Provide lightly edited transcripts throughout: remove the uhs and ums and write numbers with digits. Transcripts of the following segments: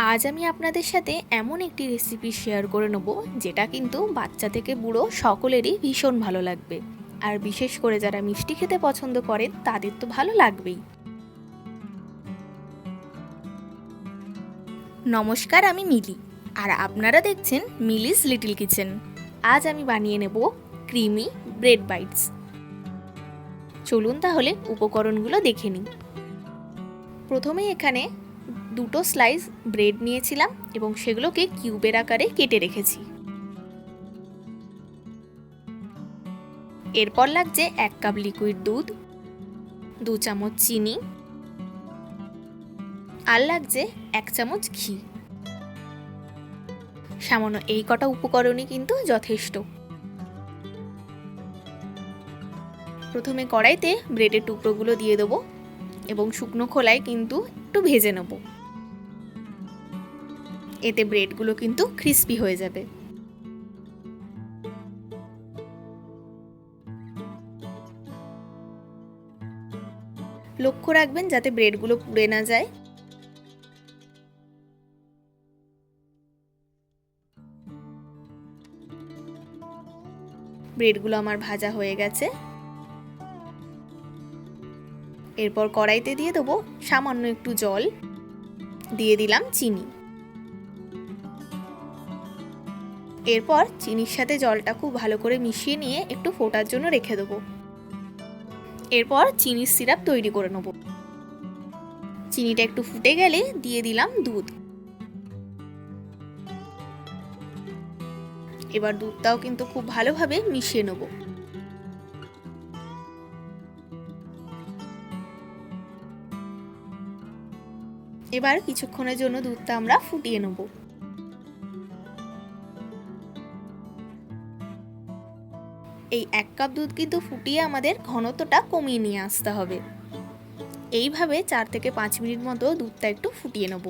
আজ আমি আপনাদের সাথে এমন একটি রেসিপি শেয়ার করে নেব যেটা কিন্তু বাচ্চা থেকে বুড়ো সকলেরই ভীষণ ভালো লাগবে। আর বিশেষ করে যারা মিষ্টি খেতে পছন্দ করেন তাদের তো ভালো লাগবেই। নমস্কার, আমি মিলি আর আপনারা দেখছেন মিলিস লিটল কিচেন। আজ আমি বানিয়ে নেব ক্রিমি ব্রেড বাইটস। চলুন তাহলে উপকরণগুলো দেখে নিই। প্রথমে এখানে দুটো স্লাইস ব্রেড নিয়েছিলাম এবং সেগুলোকে কিউবের আকারে কেটে রেখেছি। এরপর লাগছে 1 কাপ লিকুইড দুধ, 2 চামচ চিনি, আর লাগছে 1 চামচ ঘি। সামান্য এই কটা উপকরণই কিন্তু যথেষ্ট। প্রথমে কড়াইতে ব্রেডের টুকরোগুলো দিয়ে দেবো এবং শুকনো খোলায় কিন্তু একটু ভেজে নেব। এতে ব্রেডগুলো কিন্তু ক্রিস্পি হয়ে যাবে। লক্ষ্য রাখবেন যাতে ব্রেডগুলো পুড়ে না যায়। ব্রেডগুলো আমার ভাজা হয়ে গেছে। এরপর কড়াইতে দিয়ে দেবো সামান্য একটু জল, দিয়ে দিলাম চিনি। এরপর চিনির সাথে জলটা খুব ভালো করে মিশিয়ে নিয়ে একটু ফোটার জন্য রেখে দেবো। এরপর চিনির সিরাপ তৈরি করে নেব। চিনিটা একটু ফুটে গেলে দিয়ে দিলাম দুধ। এবার দুধটাও কিন্তু খুব ভালোভাবে মিশিয়ে নেব। এবার কিছুক্ষণের জন্য দুধটা আমরা ফুটিয়ে নেব। এই 1 কাপ দুধ কিন্তু ফুটিয়ে আমাদের ঘনত্বটা কমিয়ে নিয়ে আসতে হবে। এইভাবে 4 থেকে 5 মিনিট মতো দুধটা একটু ফুটিয়ে নেব।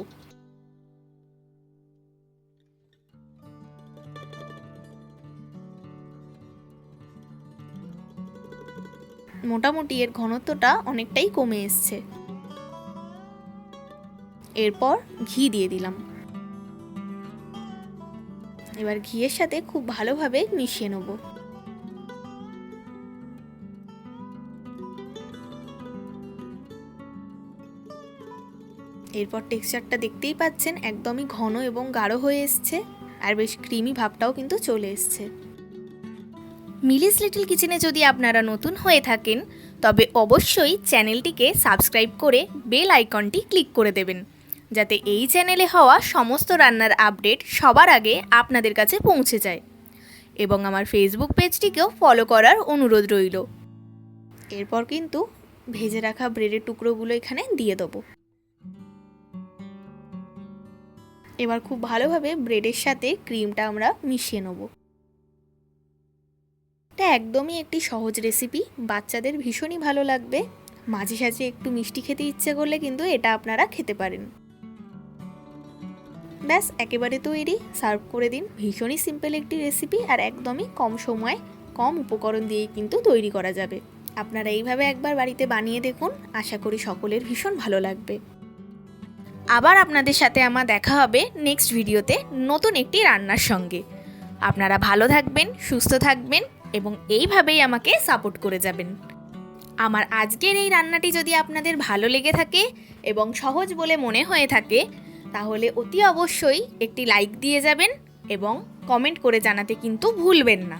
মোটামুটি এর ঘনত্বটা অনেকটাই কমে এসছে। এরপর ঘি দিয়ে দিলাম। এবার ঘিয়ের সাথে খুব ভালোভাবে মিশিয়ে নেব। এরপর টেক্সচারটা দেখতেই পাচ্ছেন একদমই ঘন এবং গাঢ় হয়ে এসছে, আর বেশ ক্রিমি ভাবটাও কিন্তু চলে এসছে। মিলিস লিটল কিচেনে যদি আপনারা নতুন হয়ে থাকেন তবে অবশ্যই চ্যানেলটিকে সাবস্ক্রাইব করে বেল আইকনটি ক্লিক করে দেবেন, যাতে এই চ্যানেলে হওয়া সমস্ত রান্নার আপডেট সবার আগে আপনাদের কাছে পৌঁছে যায়। এবং আমার ফেসবুক পেজটিকেও ফলো করার অনুরোধ রইল। এরপর কিন্তু ভেজে রাখা ব্রেডের টুকরোগুলো এখানে দিয়ে দেবো। এবার খুব ভালোভাবে ব্রেডের সাথে ক্রিমটা আমরা মিশিয়ে নেব। এটা একদমই একটি সহজ রেসিপি, বাচ্চাদের ভীষণই ভালো লাগবে। মাঝে সাঝে একটু মিষ্টি খেতে ইচ্ছে করলে কিন্তু এটা আপনারা খেতে পারেন। ব্যাস একেবারে তৈরি, সার্ভ করে দিন। ভীষণই সিম্পল একটি রেসিপি আর একদমই কম সময় কম উপকরণ দিয়েই কিন্তু তৈরি করা যাবে। আপনারা এইভাবে একবার বাড়িতে বানিয়ে দেখুন, আশা করি সকলের ভীষণ ভালো লাগবে। আবার আপনাদের সাথে আমার দেখা হবে নেক্সট ভিডিওতে নতুন একটি রান্নার সঙ্গে। আপনারা ভালো থাকবেন, সুস্থ থাকবেন এবং এইভাবেই আমাকে সাপোর্ট করে যাবেন। আমার আজকের এই রান্নাটি যদি আপনাদের ভালো লেগে থাকে এবং সহজ বলে মনে হয়ে থাকে তাহলে অতি অবশ্যই একটি লাইক দিয়ে যাবেন এবং কমেন্ট করে জানাতে কিন্তু ভুলবেন না।